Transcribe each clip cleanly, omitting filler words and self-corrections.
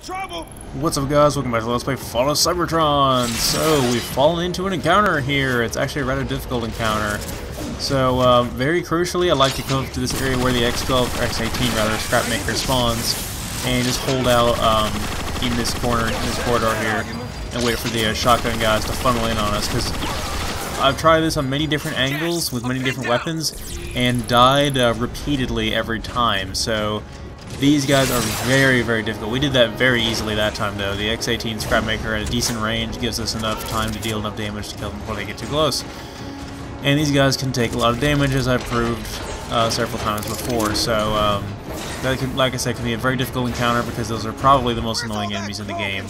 What's up, guys? Welcome back to Let's Play Fall of Cybertron. So, we've fallen into an encounter here. It's actually a rather difficult encounter. So, very crucially, I like to come to this area where the X12, or X18 rather, Scrapmaker spawns, and just hold out in this corridor here, and wait for the shotgun guys to funnel in on us, because I've tried this on many different angles with many different weapons, and died repeatedly every time. So these guys are very, very difficult. We did that very easily that time, though. The X18 Scrapmaker at a decent range gives us enough time to deal enough damage to kill them before they get too close. And these guys can take a lot of damage, as I've proved several times before. So that can, like I said, can be a very difficult encounter because those are probably the most annoying enemies in the game.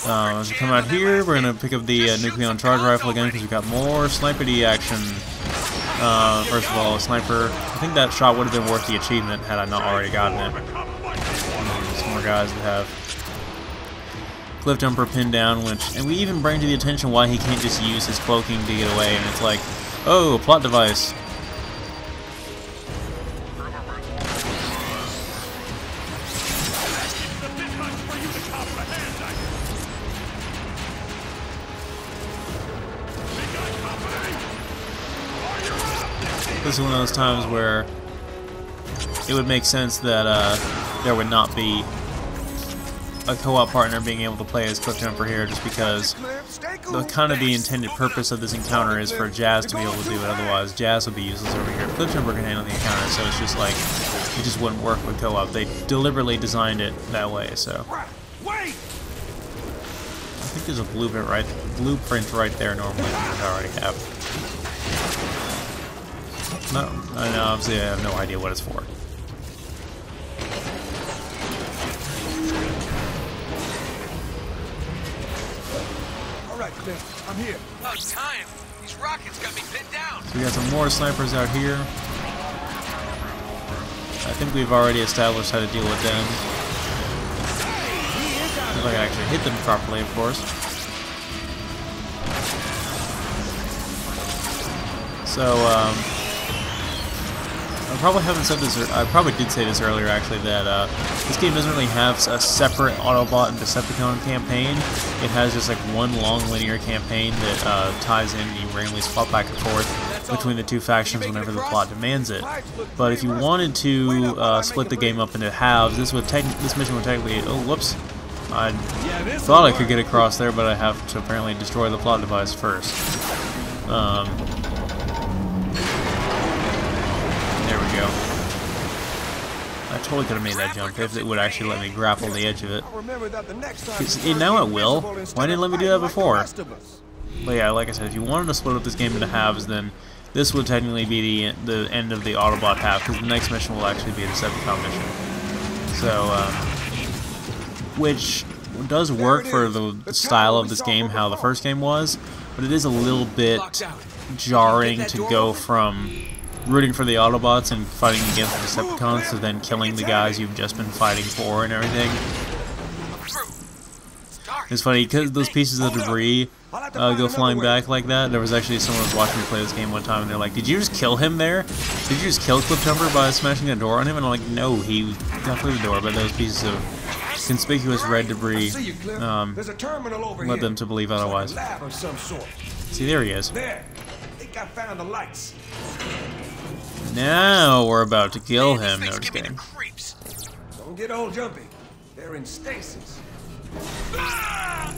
As we come out here, we're going to pick up the Nucleon Charge Rifle again because we've got more sniper-y action. First of all, a sniper. I think that shot would have been worth the achievement had I not already gotten it. Some more guys that have Cliff Jumper pinned down, and we even bring to the attention why he can't just use his cloaking to get away, and it's like, oh, plot device. This is one of those times where it would make sense that there would not be a co-op partner being able to play as Cliff Jumper here, just because the intended purpose of this encounter is for Jazz to be able to do it. Otherwise, Jazz would be useless over here. Cliff Jumper can handle the encounter, so it's just like it just wouldn't work with co-op. They deliberately designed it that way. So I think there's a blueprint right there normally, which I already have. No, obviously I have no idea what it's for. Alright, Cliff, I'm here. About time. These rockets got me pinned down. So we got some more snipers out here. I think we've already established how to deal with them. If I can actually hit them properly, of course. So, I probably haven't said this, I probably did say this earlier actually, that this game doesn't really have a separate Autobot and Decepticon campaign. It has just like one long linear campaign that ties in, and you randomly swap back and forth between the two factions whenever the plot demands it. But if you wanted to split the game up into halves, this mission would technically, oh whoops, I thought I could get across there, but I have to apparently destroy the plot device first. There we go. I totally could have made that jump if it would actually let me grapple the edge of it. Now it will. Why didn't it let me do that before? But yeah, like I said, if you wanted to split up this game into halves, then this would technically be the end of the Autobot half, because the next mission will actually be a Decepticon mission. So, which does work for the style of this game, how the first game was, but it is a little bit jarring to go from rooting for the Autobots and fighting against the Decepticons to then killing the guys you've just been fighting for and everything. It's funny, because those pieces of debris go flying back like that. There was actually someone who was watching me play this game one time, and they're like, did you just kill him there? Did you just kill Cliff Jumper by smashing a door on him? And I'm like, no, he got through the door, but those pieces of conspicuous red debris led them to believe otherwise. See, there he is. Now we're about to kill him. No, just kidding. Don't get all jumpy. They're in stasis. I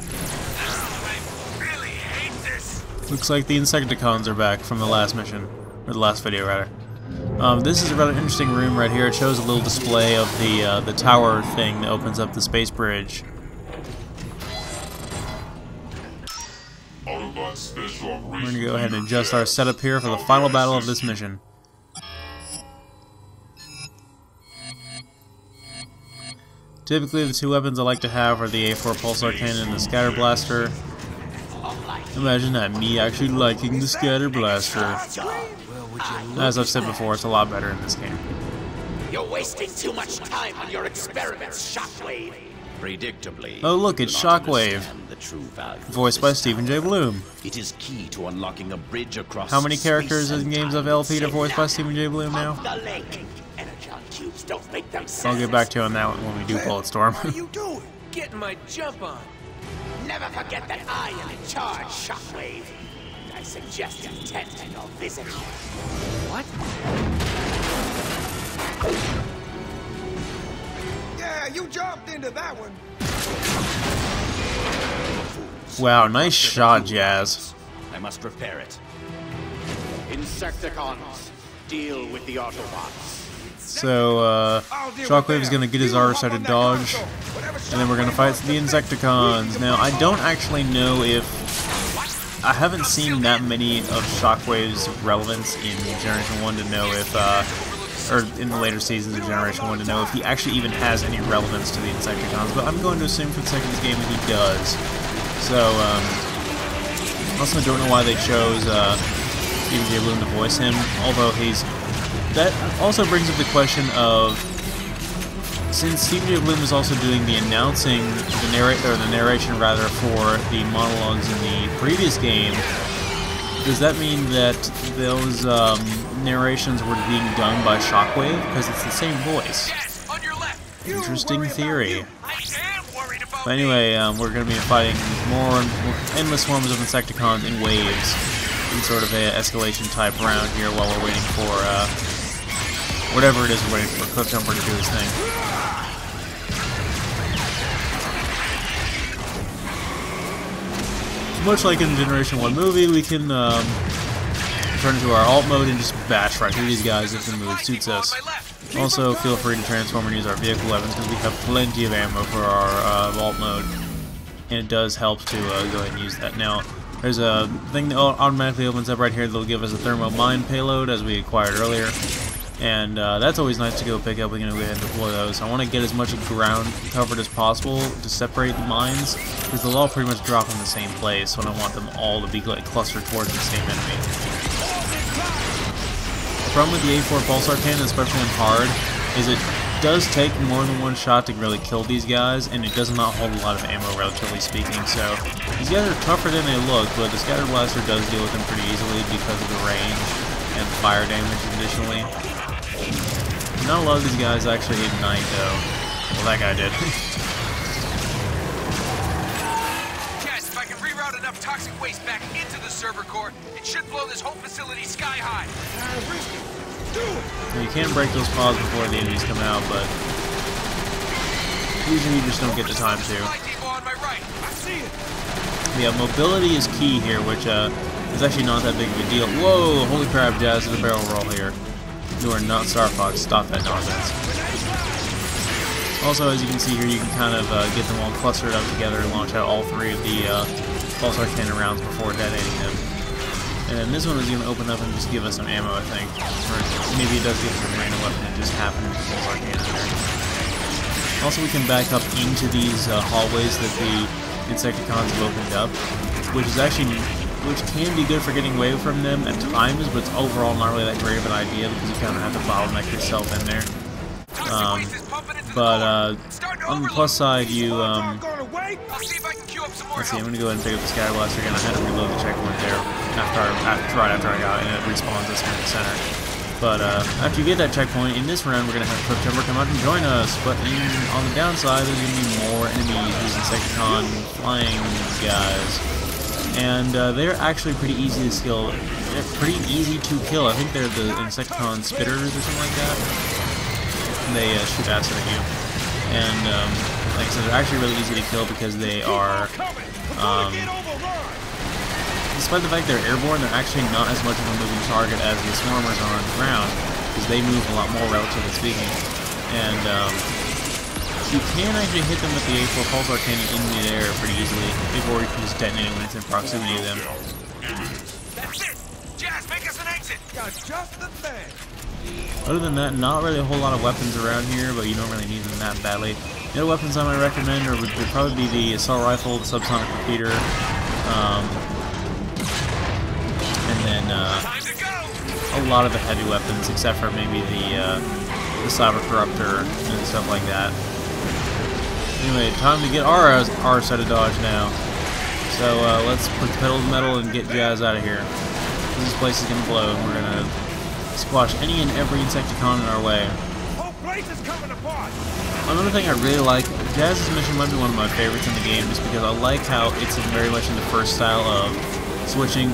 really hate this. Looks like the Insecticons are back from the last mission, or the last video rather. This is a rather interesting room right here. It shows a little display of the tower thing that opens up the space bridge. We're gonna go ahead and adjust our setup here for the final battle of this mission. Typically, the two weapons I like to have are the A4 Pulsar Cannon and the Scatter Blaster. Imagine that, me actually liking the Scatter Blaster. As I've said before, it's a lot better in this game. You're wasting too much time on your experiments, Shockwave. Predictably. Oh look, it's Shockwave. Voiced by Stephen J. Bloom. It is key to unlocking a bridge across. How many characters in games of LP are voiced by Stephen J. Bloom now? The lake. Energon Cube Fools don't make them I'll get back to you on that one when we do Bulletstorm. What are you doing? Getting my jump on. Never forget that I am in charge, Shockwave. I suggest you attend to your visit. What? Yeah, you jumped into that one. Wow, nice shot, Jazz. I must repair it. Insecticons, deal with the Autobots. So, Shockwave is gonna get his R-sided dodge, and then we're gonna fight the Insecticons. Now, I don't actually know if... I haven't seen that many of Shockwave's relevance in Generation 1 to know if, or in the later seasons of Generation 1 to know if he actually even has any relevance to the Insecticons, but I'm going to assume for the sake of this game that he does. So, also don't know why they chose, Stephen J. Bloom to voice him, although that also brings up the question of, since Stephen J. Bloom is also doing the announcing, the narration rather, for the monologues in the previous game, does that mean that those narrations were being done by Shockwave? Because it's the same voice. Yes, on your left. Interesting theory. I am worried about But anyway, we're going to be fighting more endless swarms of Insecticons in waves, in sort of a escalation type round here while we're waiting for, whatever it is we're waiting for Cliffjumper to do his thing. Much like in the Generation 1 movie, we can turn to our alt mode and just bash right through these guys if the mood suits us. Also, feel free to transform and use our vehicle weapons because we have plenty of ammo for our alt mode. And it does help to go ahead and use that. Now, there's a thing that automatically opens up right here that'll give us a thermo mine payload as we acquired earlier. And that's always nice to go pick up. We're going to go ahead and deploy those. I want to get as much ground covered as possible to separate the mines, because they'll all pretty much drop in the same place, so I don't want them all to be like clustered towards the same enemy. The problem with the A4 pulsar cannon, especially on hard, is it does take more than one shot to really kill these guys, and it does not hold a lot of ammo, relatively speaking. So these guys are tougher than they look, but the scatter blaster does deal with them pretty easily because of the range and fire damage additionally. Not a lot of these guys actually ignite though. Well, that guy did. Yes, if I can reroute enough toxic waste back into the server core, it should blow this whole facility sky high. You can break those pods before the enemies come out, but usually you just don't get the time to. Yeah, mobility is key here, which is actually not that big of a deal. Whoa, holy crap, Jazz, there's a barrel roll here. You are not Star Fox. Stop that nonsense. Also, as you can see here, you can kind of get them all clustered up together and launch out all three of the pulsar cannon rounds before detonating them. And then this one is going to open up and just give us some ammo, I think. Or maybe it does give us a random weapon that just happened with the pulsar cannon there. Also, we can back up into these hallways that the Insecticons have opened up, which can be good for getting away from them at times, but it's overall not really that great of an idea because you kind of have to bottleneck yourself in there. On the plus side, you, let's see, I'm going to go ahead and pick up the scatter blaster again. I had to reload the checkpoint there right after I got it, and it respawns us in the center. But after you get that checkpoint, in this round, we're going to have Cliffjumper come out and join us. But on the downside, there's going to be more enemies, these Insecticon flying guys. And they're actually pretty easy to kill. They're pretty easy to kill. I think they're the Insecticon spitters or something like that. And they shoot acid at you. And like I said, they're actually really easy to kill because they are, despite the fact they're airborne, they're actually not as much of a moving target as the Swarmers are on the ground, because they move a lot more, relatively speaking. And you can actually hit them with the A4 pulsar cannon in midair pretty easily, before you can just detonate when it's in proximity to them. That's it! Jazz, make us an exit! Got just the thing. Other than that, not really a whole lot of weapons around here, but you don't really need them that badly. The other weapons I might recommend would probably be the assault rifle, the subsonic repeater, and then a lot of the heavy weapons, except for maybe the cyber corruptor and stuff like that. Anyway, time to get our set of dodge now. So let's put the pedal to the metal and get Jazz out of here. This place is gonna blow, and we're gonna squash any and every Insecticon in our way. place is coming apart! Another thing I really like, Jazz's mission might be one of my favorites in the game, just because I like how it's very much in the first style of switching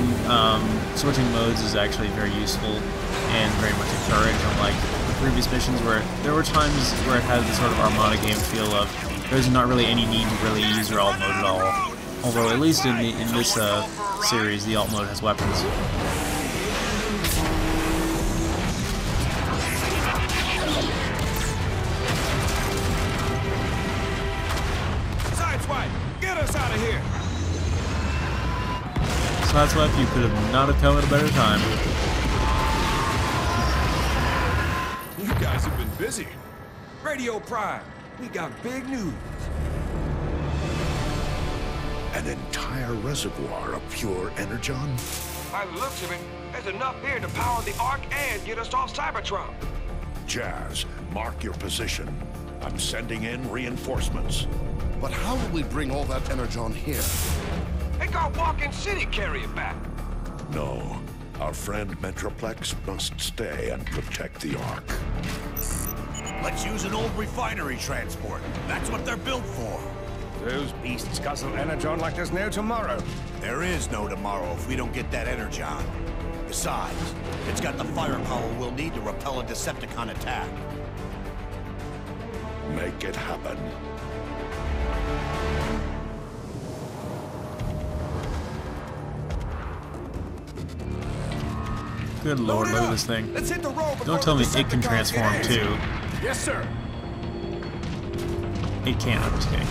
modes is actually very useful and very much encouraged, unlike the previous missions where there were times where it had this sort of Armada game feel of there's not really any need to really use your alt mode at all. Although at least in this series, the alt mode has weapons. Sideswipe, get us out of here! Sideswipe, you could have not have come at a better time. You guys have been busy. Radio Prime, we got big news. An entire reservoir of pure energon? By the looks of it, there's enough here to power the Ark and get us off Cybertron. Jazz, mark your position. I'm sending in reinforcements. But how will we bring all that energon here? They got Walking City carry it back. No, our friend Metroplex must stay and protect the Ark. Let's use an old refinery transport. That's what they're built for. Those beasts guzzle energon like there's no tomorrow. There is no tomorrow if we don't get that energon. Besides, it's got the firepower we'll need to repel a Decepticon attack. Make it happen. Good lord, look at this thing. Let's hit the road. Don't tell me it can transform too. Yes, sir. It can't, I'm just kidding.